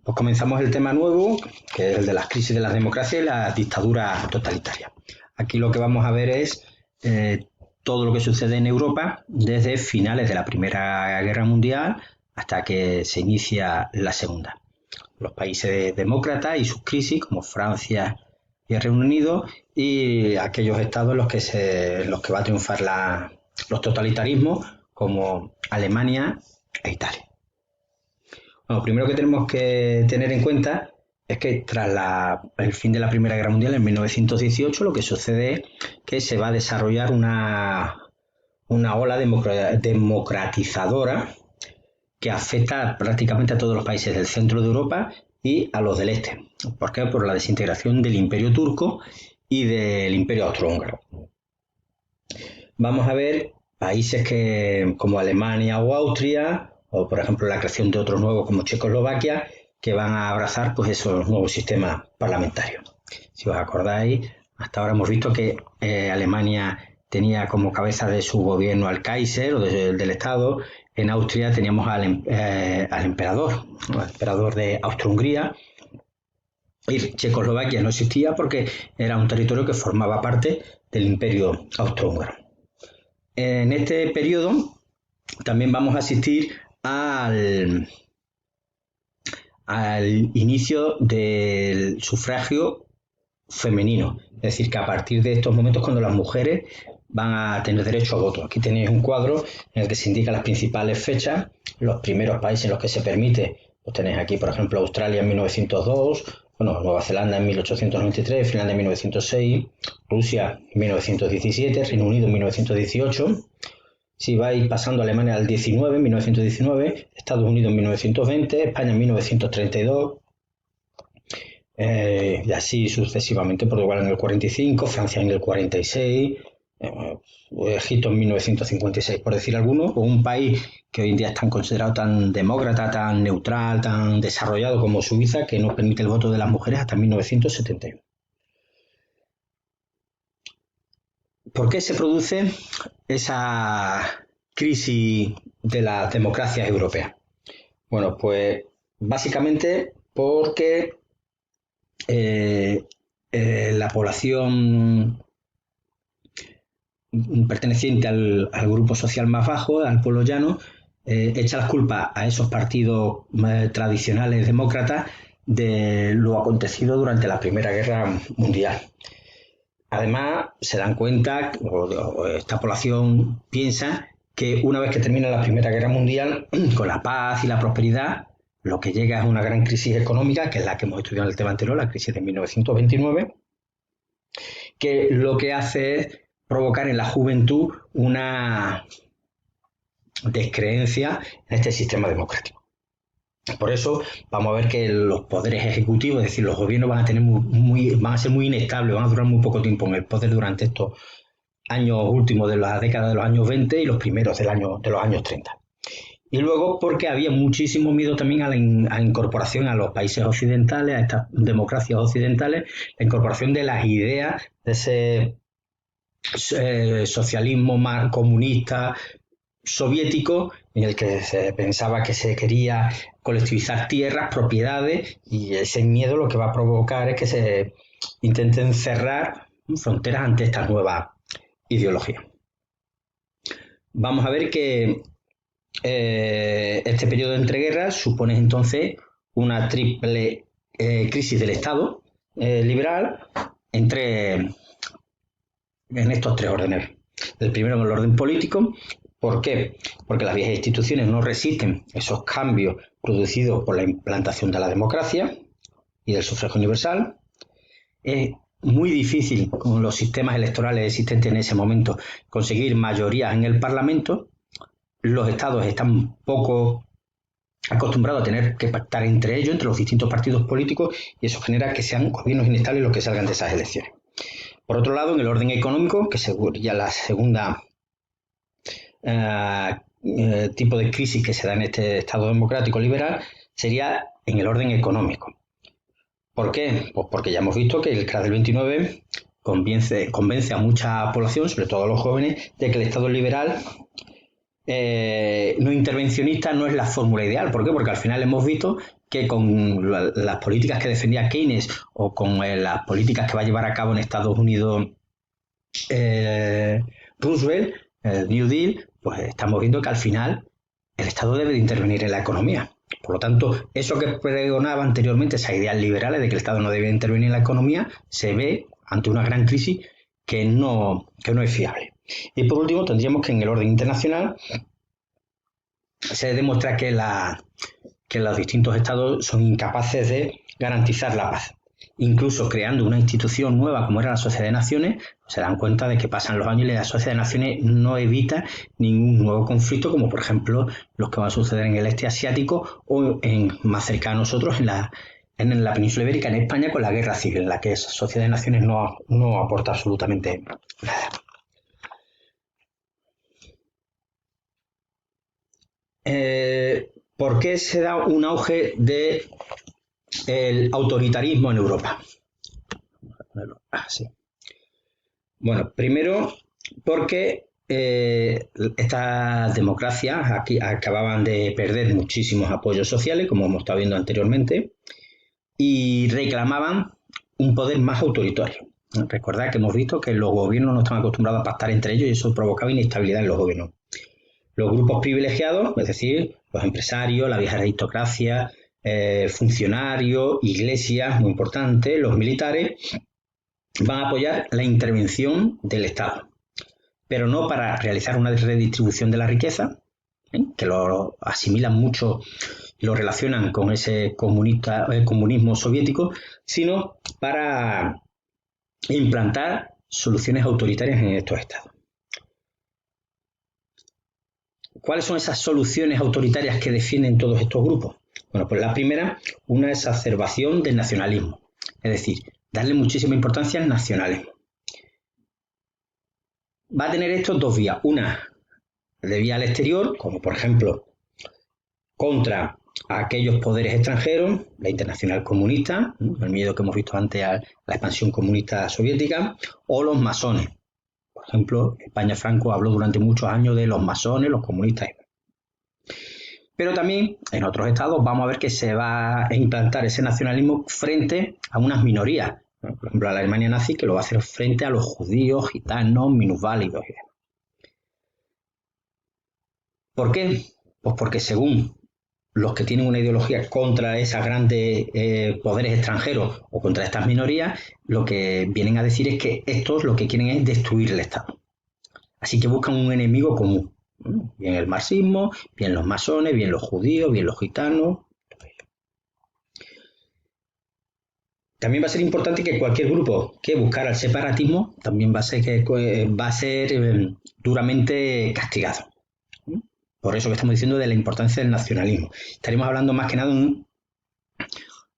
Pues comenzamos el tema nuevo, que es el de las crisis de las democracias y las dictaduras totalitarias. Aquí lo que vamos a ver es todo lo que sucede en Europa desde finales de la Primera Guerra Mundial hasta que se inicia la Segunda. Los países demócratas y sus crisis, como Francia y el Reino Unido, y aquellos estados en los que va a triunfar los totalitarismos, como Alemania e Italia. Bueno, lo primero que tenemos que tener en cuenta es que tras el fin de la Primera Guerra Mundial, en 1918, lo que sucede es que se va a desarrollar una ola democratizadora que afecta prácticamente a todos los países del centro de Europa y a los del este. ¿Por qué? Por la desintegración del Imperio Turco y del Imperio Austrohúngaro. Vamos a ver países como Alemania o Austria, o por ejemplo la creación de otros nuevos como Checoslovaquia, que van a abrazar pues esos nuevos sistemas parlamentarios. Si os acordáis, hasta ahora hemos visto que Alemania tenía como cabeza de su gobierno al Kaiser o del Estado. En Austria teníamos al emperador, el emperador de Austro-Hungría. Y Checoslovaquia no existía porque era un territorio que formaba parte del Imperio Austrohúngaro. En este periodo también vamos a asistir al inicio del sufragio femenino. Es decir, que a partir de estos momentos cuando las mujeres van a tener derecho a voto. Aquí tenéis un cuadro en el que se indican las principales fechas, los primeros países en los que se permite. Pues tenéis aquí, por ejemplo, Australia en 1902, Nueva Zelanda en 1893, Finlandia en 1906, Rusia en 1917, Reino Unido en 1918. Si vais pasando a Alemania al 19, en 1919, Estados Unidos en 1920, España en 1932, y así sucesivamente, Portugal en el 45, Francia en el 46, Egipto en 1956, por decir alguno, o un país que hoy en día es tan considerado tan demócrata, tan neutral, tan desarrollado como Suiza, que no permite el voto de las mujeres hasta 1971. ¿Por qué se produce esa crisis de las democracias europeas? Bueno, pues básicamente porque la población perteneciente al grupo social más bajo, al pueblo llano, echa las culpas a esos partidos tradicionales demócratas de lo acontecido durante la Primera Guerra Mundial. Además, se dan cuenta, o esta población piensa, que una vez que termina la Primera Guerra Mundial, con la paz y la prosperidad, lo que llega es una gran crisis económica, que es la que hemos estudiado en el tema anterior, la crisis de 1929, que lo que hace es provocar en la juventud una descreencia en este sistema democrático. Por eso vamos a ver que los poderes ejecutivos, es decir, los gobiernos van a ser muy inestables, van a durar muy poco tiempo en el poder durante estos años últimos de la década de los años 20 y los primeros de los años 30. Y luego porque había muchísimo miedo también a la incorporación a los países occidentales, a estas democracias occidentales, la incorporación de las ideas de ese socialismo más comunista soviético, en el que se pensaba que se quería colectivizar tierras, propiedades, y ese miedo lo que va a provocar es que se intenten cerrar fronteras ante esta nueva ideología. Vamos a ver que este periodo de entreguerras supone entonces una triple crisis del Estado liberal en estos tres órdenes. El primero en el orden político. ¿Por qué? Porque las viejas instituciones no resisten esos cambios producidos por la implantación de la democracia y del sufragio universal. Es muy difícil, con los sistemas electorales existentes en ese momento, conseguir mayorías en el Parlamento. Los estados están poco acostumbrados a tener que pactar entre ellos, entre los distintos partidos políticos, y eso genera que sean gobiernos inestables los que salgan de esas elecciones. Por otro lado, en el orden económico, que sería la segunda tipo de crisis que se da en este Estado democrático liberal, sería en el orden económico. ¿Por qué? Pues porque ya hemos visto que el crack del 29 convence a mucha población, sobre todo a los jóvenes, de que el Estado liberal no intervencionista no es la fórmula ideal. ¿Por qué? Porque al final hemos visto que con las políticas que defendía Keynes o con las políticas que va a llevar a cabo en Estados Unidos Roosevelt, el New Deal, pues estamos viendo que al final el Estado debe de intervenir en la economía. Por lo tanto, eso que pregonaba anteriormente, esas ideas liberales de que el Estado no debe intervenir en la economía, se ve ante una gran crisis que no es fiable. Y por último, tendríamos que en el orden internacional se demuestra que los distintos estados son incapaces de garantizar la paz. Incluso creando una institución nueva como era la Sociedad de Naciones, se dan cuenta de que pasan los años y la Sociedad de Naciones no evita ningún nuevo conflicto, como por ejemplo los que van a suceder en el este asiático o más cerca a nosotros en la península ibérica, en España, con la guerra civil, en la que esa Sociedad de Naciones no aporta absolutamente nada. ¿Por qué se da un auge del autoritarismo en Europa? Sí. Bueno, primero porque estas democracias aquí acababan de perder muchísimos apoyos sociales, como hemos estado viendo anteriormente, y reclamaban un poder más autoritario. Recordad que hemos visto que los gobiernos no están acostumbrados a pactar entre ellos y eso provocaba inestabilidad en los gobiernos. Los grupos privilegiados, es decir, los empresarios, la vieja aristocracia, funcionarios, iglesias, muy importante, los militares, van a apoyar la intervención del Estado, pero no para realizar una redistribución de la riqueza, que lo asimilan mucho y lo relacionan con ese comunismo soviético, sino para implantar soluciones autoritarias en estos estados. ¿Cuáles son esas soluciones autoritarias que defienden todos estos grupos? Bueno, pues la primera, una exacerbación del nacionalismo, es decir, darle muchísima importancia al nacionalismo. Va a tener estos dos vías, una de vía al exterior, como por ejemplo contra aquellos poderes extranjeros, la internacional comunista, el miedo que hemos visto antes a la expansión comunista soviética, o los masones. Por ejemplo, España Franco habló durante muchos años de los masones, los comunistas. Pero también en otros estados vamos a ver que se va a implantar ese nacionalismo frente a unas minorías. Por ejemplo, a la Alemania nazi, que lo va a hacer frente a los judíos, gitanos, minusválidos y demás. ¿Por qué? Pues porque según los que tienen una ideología contra esos grandes poderes extranjeros o contra estas minorías, lo que vienen a decir es que estos lo que quieren es destruir el Estado. Así que buscan un enemigo común. Bien el marxismo, bien los masones, bien los judíos, bien los gitanos. También va a ser importante que cualquier grupo que buscara el separatismo también va a ser duramente castigado. Por eso que estamos diciendo de la importancia del nacionalismo. Estaremos hablando más que nada de un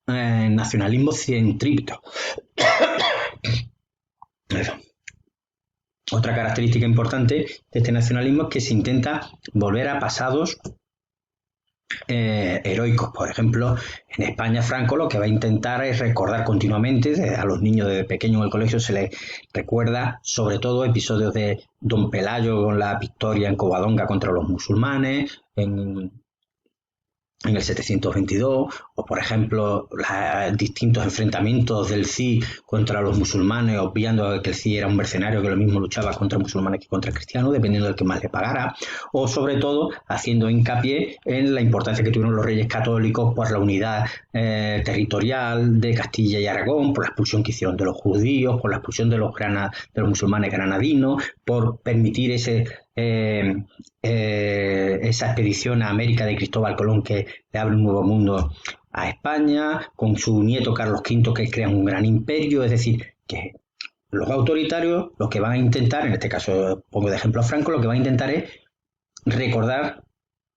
nacionalismo centrípeto. Otra característica importante de este nacionalismo es que se intenta volver a pasados heroicos. Por ejemplo, en España Franco lo que va a intentar es recordar continuamente, a los niños desde pequeños en el colegio se les recuerda sobre todo episodios de Don Pelayo con la victoria en Covadonga contra los musulmanes, en el 722, o por ejemplo los distintos enfrentamientos del CID contra los musulmanes, obviando que el CID era un mercenario que lo mismo luchaba contra musulmanes que contra cristianos, dependiendo del que más le pagara, o sobre todo haciendo hincapié en la importancia que tuvieron los reyes católicos por la unidad territorial de Castilla y Aragón, por la expulsión que hicieron de los judíos, por la expulsión de los musulmanes granadinos, por permitir esa expedición a América de Cristóbal Colón que le abre un nuevo mundo a España, con su nieto Carlos V que crea un gran imperio. Es decir, que los autoritarios lo que van a intentar, en este caso pongo de ejemplo a Franco, lo que van a intentar es recordar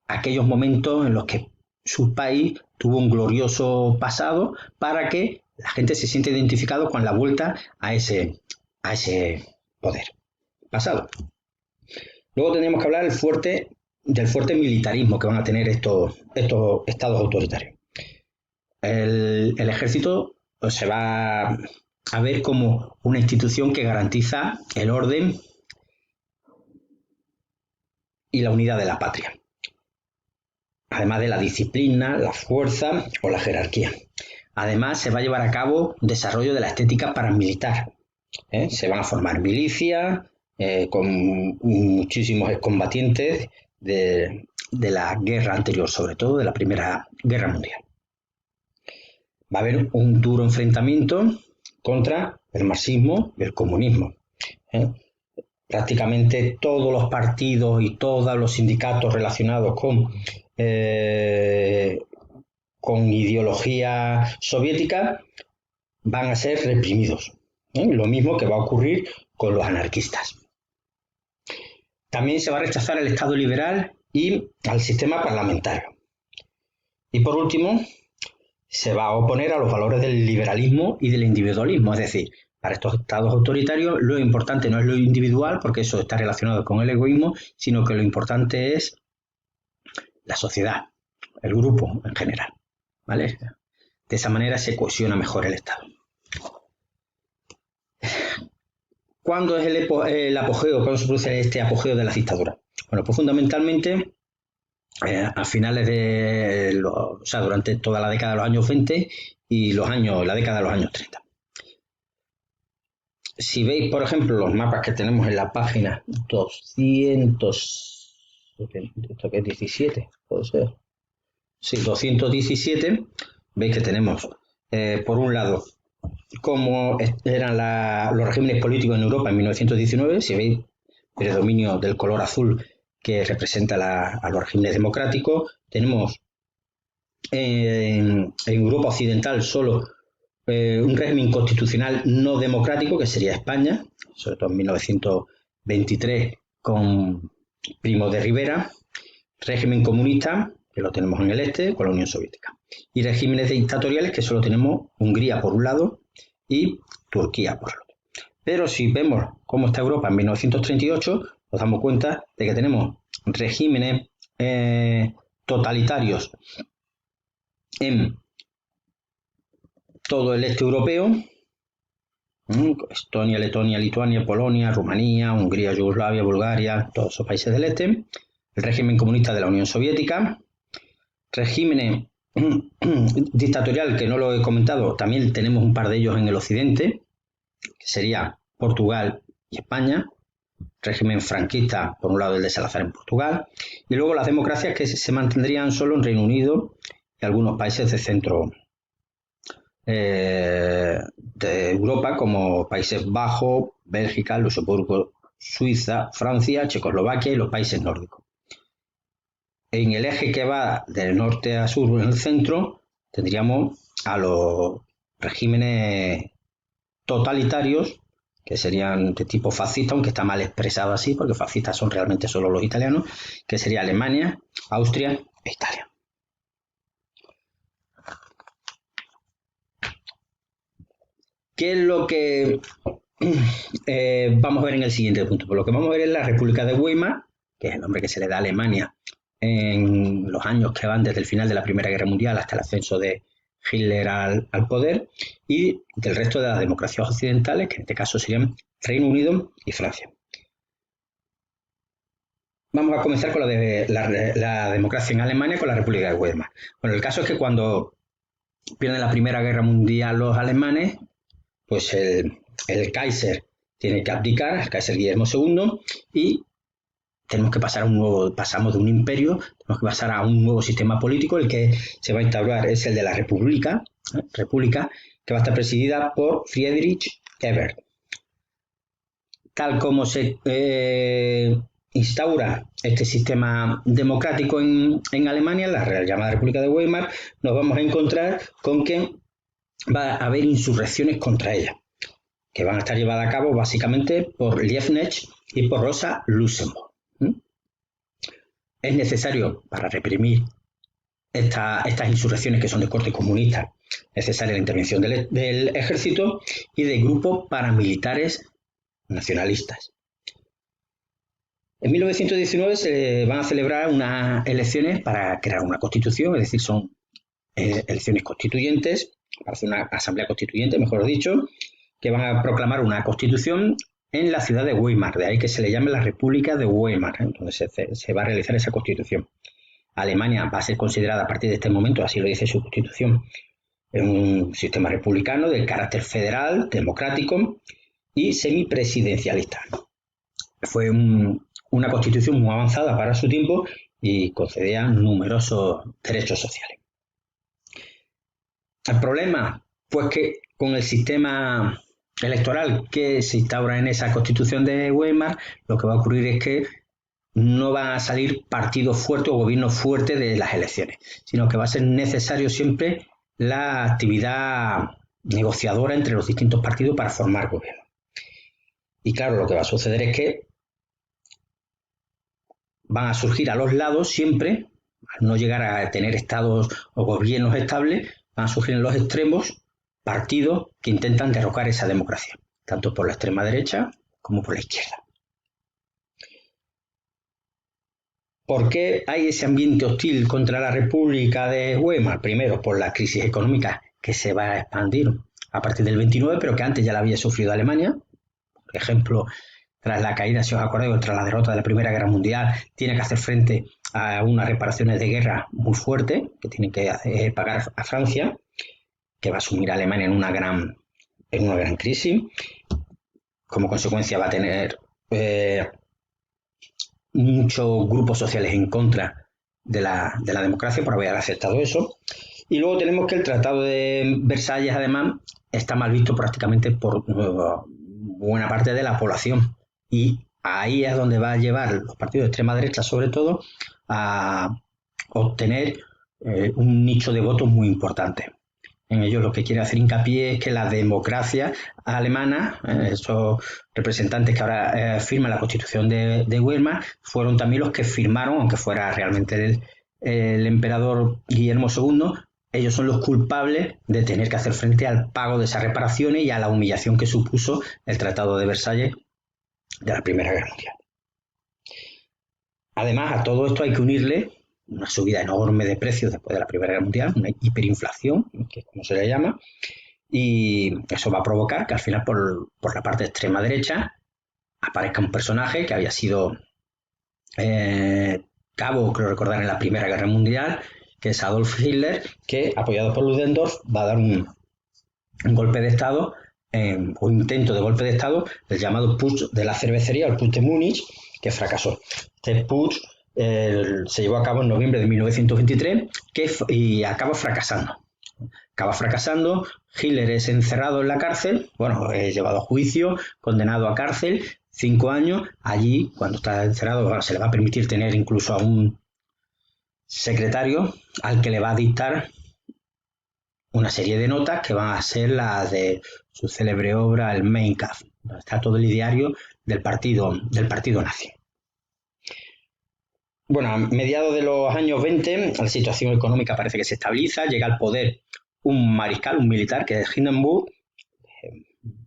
aquellos momentos en los que su país tuvo un glorioso pasado para que la gente se sienta identificado con la vuelta a ese poder pasado. Luego tendríamos que hablar del fuerte militarismo que van a tener estos estados autoritarios. El ejército se va a ver como una institución que garantiza el orden y la unidad de la patria, además de la disciplina, la fuerza o la jerarquía. Además, se va a llevar a cabo un desarrollo de la estética paramilitar. Se van a formar milicias con muchísimos combatientes de la guerra anterior, sobre todo de la Primera Guerra Mundial. Va a haber un duro enfrentamiento contra el marxismo y el comunismo. Prácticamente todos los partidos y todos los sindicatos relacionados con ideología soviética van a ser reprimidos. Lo mismo que va a ocurrir con los anarquistas. También se va a rechazar el Estado liberal y al sistema parlamentario. Y por último, se va a oponer a los valores del liberalismo y del individualismo. Es decir, para estos estados autoritarios lo importante no es lo individual, porque eso está relacionado con el egoísmo, sino que lo importante es la sociedad, el grupo en general. ¿Vale? De esa manera se cohesiona mejor el Estado. ¿Cuándo es el apogeo? ¿Cuándo se produce este apogeo de la dictadura? Bueno, pues fundamentalmente a finales durante toda la década de los años 20 y la década de los años 30. Si veis, por ejemplo, los mapas que tenemos en la página 217, puede ser. Sí, 217, veis que tenemos, por un lado, cómo eran los regímenes políticos en Europa en 1919, si veis, predominio del color azul que representa a los regímenes democráticos. Tenemos en Europa Occidental solo un régimen constitucional no democrático, que sería España, sobre todo en 1923 con Primo de Rivera, régimen comunista, que lo tenemos en el este, con la Unión Soviética, y regímenes dictatoriales, que solo tenemos Hungría por un lado y Turquía por el otro. Pero si vemos cómo está Europa en 1938, nos damos cuenta de que tenemos regímenes totalitarios en todo el este europeo: Estonia, Letonia, Lituania, Polonia, Rumanía, Hungría, Yugoslavia, Bulgaria, todos esos países del este. El régimen comunista de la Unión Soviética. Regímenes dictatorial, que no lo he comentado, también tenemos un par de ellos en el occidente, que sería Portugal y España. Régimen franquista, por un lado el de Salazar en Portugal, y luego las democracias que se mantendrían solo en Reino Unido y algunos países del centro de Europa, como Países Bajos, Bélgica, Luxemburgo, Suiza, Francia, Checoslovaquia y los países nórdicos. En el eje que va del norte a sur, en el centro, tendríamos a los regímenes totalitarios, que serían de tipo fascista, aunque está mal expresado así, porque fascistas son realmente solo los italianos, que sería Alemania, Austria e Italia. ¿Qué es lo que vamos a ver en el siguiente punto? Pues lo que vamos a ver es la República de Weimar, que es el nombre que se le da a Alemania en los años que van desde el final de la Primera Guerra Mundial hasta el ascenso de Hitler al poder, y del resto de las democracias occidentales, que en este caso serían Reino Unido y Francia. Vamos a comenzar con la democracia en Alemania, con la República de Weimar. Bueno, el caso es que cuando pierden la Primera Guerra Mundial los alemanes, pues el Kaiser tiene que abdicar, el Kaiser Guillermo II, y tenemos que pasamos de un imperio, tenemos que pasar a un nuevo sistema político. El que se va a instaurar es el de la República, que va a estar presidida por Friedrich Ebert. Tal como se instaura este sistema democrático en Alemania, la llamada República de Weimar, nos vamos a encontrar con que va a haber insurrecciones contra ella, que van a estar llevadas a cabo básicamente por Liebknecht y por Rosa Luxemburg. Es necesario, para reprimir estas insurrecciones que son de corte comunista, necesaria la intervención del ejército y de grupos paramilitares nacionalistas. En 1919 se van a celebrar unas elecciones para crear una constitución, es decir, son elecciones constituyentes, para hacer una asamblea constituyente, mejor dicho, que van a proclamar una constitución en la ciudad de Weimar, de ahí que se le llame la República de Weimar, donde se va a realizar esa constitución. Alemania va a ser considerada a partir de este momento, así lo dice su constitución, un sistema republicano de carácter federal, democrático y semipresidencialista. Fue una constitución muy avanzada para su tiempo y concedía numerosos derechos sociales. El problema, pues que con el sistema electoral que se instaura en esa constitución de Weimar, lo que va a ocurrir es que no van a salir partidos fuertes o gobiernos fuertes de las elecciones, sino que va a ser necesario siempre la actividad negociadora entre los distintos partidos para formar gobierno. Y claro, lo que va a suceder es que van a surgir a los lados siempre, al no llegar a tener estados o gobiernos estables, van a surgir en los extremos partidos que intentan derrocar esa democracia, tanto por la extrema derecha como por la izquierda. ¿Por qué hay ese ambiente hostil contra la República de Weimar? Primero, por la crisis económica que se va a expandir a partir del 29, pero que antes ya la había sufrido Alemania. Por ejemplo, tras la caída, si os acordáis, tras la derrota de la Primera Guerra Mundial, tiene que hacer frente a unas reparaciones de guerra muy fuertes que tiene que pagar a Francia, que va a sumir a Alemania en una gran crisis. Como consecuencia va a tener muchos grupos sociales en contra de la democracia por haber aceptado eso. Y luego tenemos que el Tratado de Versalles, además, está mal visto prácticamente por buena parte de la población. Y ahí es donde va a llevar los partidos de extrema derecha, sobre todo, a obtener un nicho de votos muy importante. En ello lo que quiere hacer hincapié es que la democracia alemana, esos representantes que ahora firman la Constitución de Weimar, fueron también los que firmaron, aunque fuera realmente el emperador Guillermo II, ellos son los culpables de tener que hacer frente al pago de esas reparaciones y a la humillación que supuso el Tratado de Versalles de la Primera Guerra Mundial. Además, a todo esto hay que unirle una subida enorme de precios después de la Primera Guerra Mundial, una hiperinflación, que es como se le llama, y eso va a provocar que al final por la parte extrema derecha aparezca un personaje que había sido cabo, creo recordar, en la Primera Guerra Mundial, que es Adolf Hitler, que apoyado por Ludendorff va a dar un golpe de Estado, o intento de golpe de Estado, el llamado Putsch de la cervecería, el Putsch de Múnich, que fracasó. Este Putsch se llevó a cabo en noviembre de 1923 y acaba fracasando. Hitler es encerrado en la cárcel, es llevado a juicio, condenado a cárcel, 5 años. Allí, cuando está encerrado, se le va a permitir tener incluso a un secretario al que le va a dictar una serie de notas que van a ser las de su célebre obra, el Mein Kampf, donde está todo el ideario del partido nazi. A mediados de los años 20, la situación económica parece que se estabiliza, llega al poder un mariscal, un militar, que es Hindenburg,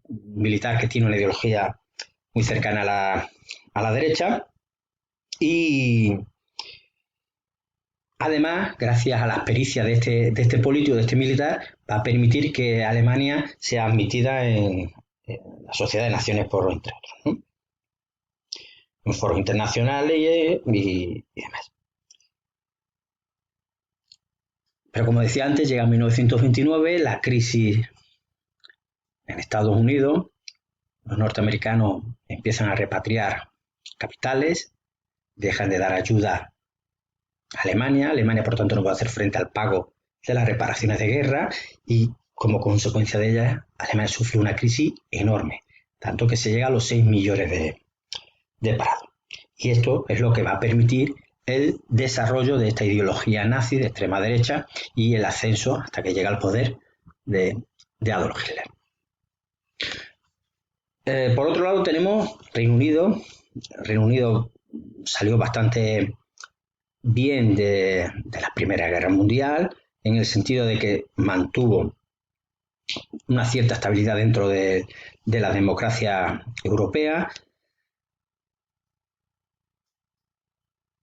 un militar que tiene una ideología muy cercana a la derecha, y además, gracias a las pericias de este político, de este militar, va a permitir que Alemania sea admitida en la Sociedad de Naciones, entre otros, ¿no? En foros internacionales y demás. Pero como decía antes, llega 1929, la crisis en Estados Unidos, los norteamericanos empiezan a repatriar capitales, dejan de dar ayuda a Alemania, por tanto no puede hacer frente al pago de las reparaciones de guerra y como consecuencia de ellas, Alemania sufre una crisis enorme, tanto que se llega a los 6 millones de parados. Y esto es lo que va a permitir el desarrollo de esta ideología nazi de extrema derecha y el ascenso hasta que llega al poder de Adolf Hitler. Por otro lado tenemos Reino Unido. Reino Unido salió bastante bien de la Primera Guerra Mundial, en el sentido de que mantuvo una cierta estabilidad dentro de la democracia europea,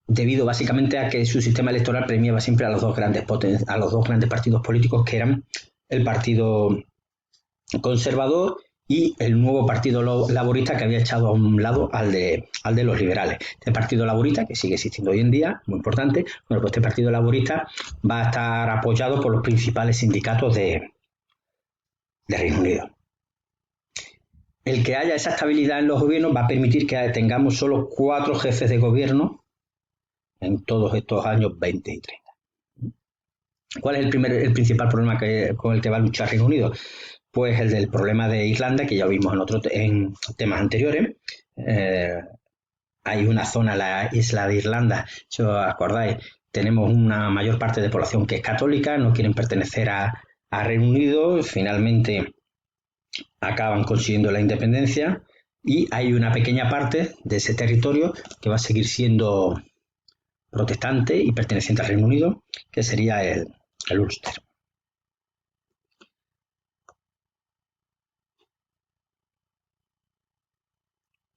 debido básicamente a que su sistema electoral premiaba siempre a los dos grandes partidos políticos, que eran el Partido Conservador y el nuevo Partido Laborista que había echado a un lado al de los liberales. Este Partido Laborista, que sigue existiendo hoy en día, muy importante, bueno, pues este Partido Laborista va a estar apoyado por los principales sindicatos de Reino Unido. El que haya esa estabilidad en los gobiernos va a permitir que tengamos solo 4 jefes de gobierno en todos estos años 20 y 30. ¿Cuál es el principal problema con el que va a luchar Reino Unido? Pues el del problema de Irlanda, que ya vimos en temas anteriores. Hay una zona, la isla de Irlanda, si os acordáis, tenemos una mayor parte de población que es católica, no quieren pertenecer a Reino Unido, finalmente acaban consiguiendo la independencia y hay una pequeña parte de ese territorio que va a seguir siendo protestante y perteneciente al Reino Unido, que sería el Ulster.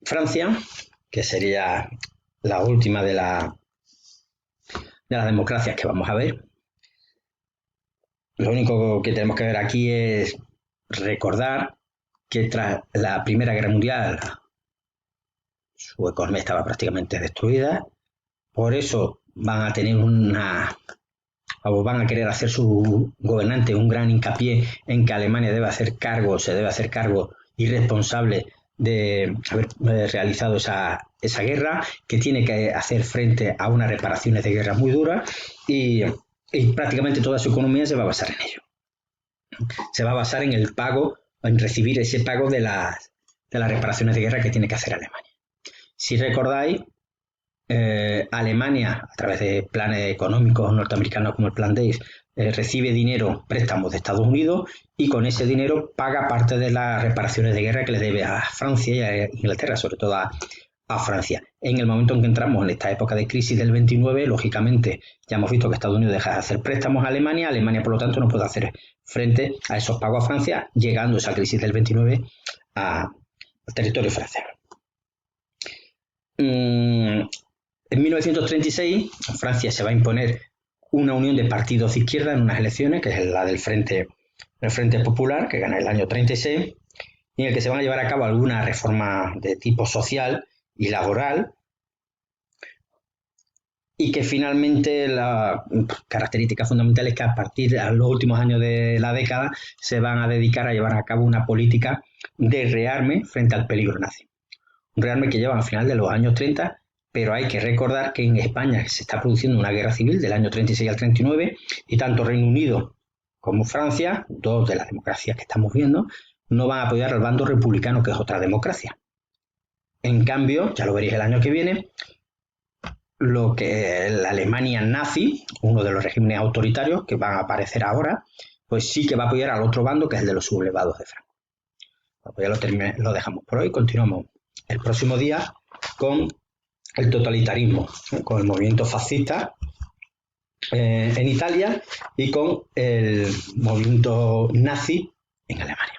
Francia, que sería la última de las democracias que vamos a ver. Lo único que tenemos que ver aquí es recordar que tras la Primera Guerra Mundial su economía estaba prácticamente destruida, por eso van a querer hacer su gobernante un gran hincapié en que Alemania se debe hacer cargo y responsable de haber realizado esa guerra, que tiene que hacer frente a unas reparaciones de guerra muy duras y prácticamente toda su economía se va a basar en ello. Se va a basar en el pago, en recibir ese pago de las reparaciones de guerra que tiene que hacer Alemania. Si recordáis, Alemania, a través de planes económicos norteamericanos como el Plan Days, recibe préstamos de Estados Unidos y con ese dinero paga parte de las reparaciones de guerra que le debe a Francia y a Inglaterra, sobre todo a Francia. En el momento en que entramos en esta época de crisis del 29, lógicamente ya hemos visto que Estados Unidos deja de hacer préstamos a Alemania, por lo tanto no puede hacer frente a esos pagos a Francia, llegando esa crisis del 29 al territorio francés. En 1936, Francia se va a imponer una unión de partidos de izquierda en unas elecciones, que es la del Frente Popular, que gana el año 36, y en el que se van a llevar a cabo algunas reformas de tipo social y laboral, y que finalmente la característica fundamental es que a partir de los últimos años de la década se van a dedicar a llevar a cabo una política de rearme frente al peligro nazi. Un rearme que lleva al final de los años 30, pero hay que recordar que en España se está produciendo una guerra civil del año 36 al 39 y tanto Reino Unido como Francia, dos de las democracias que estamos viendo, no van a apoyar al bando republicano, que es otra democracia. En cambio, ya lo veréis el año que viene, lo que la Alemania nazi, uno de los regímenes autoritarios que van a aparecer ahora, pues sí que va a apoyar al otro bando, que es el de los sublevados de Franco. Pues ya lo dejamos por hoy, continuamos el próximo día con el totalitarismo, con el movimiento fascista en Italia y con el movimiento nazi en Alemania.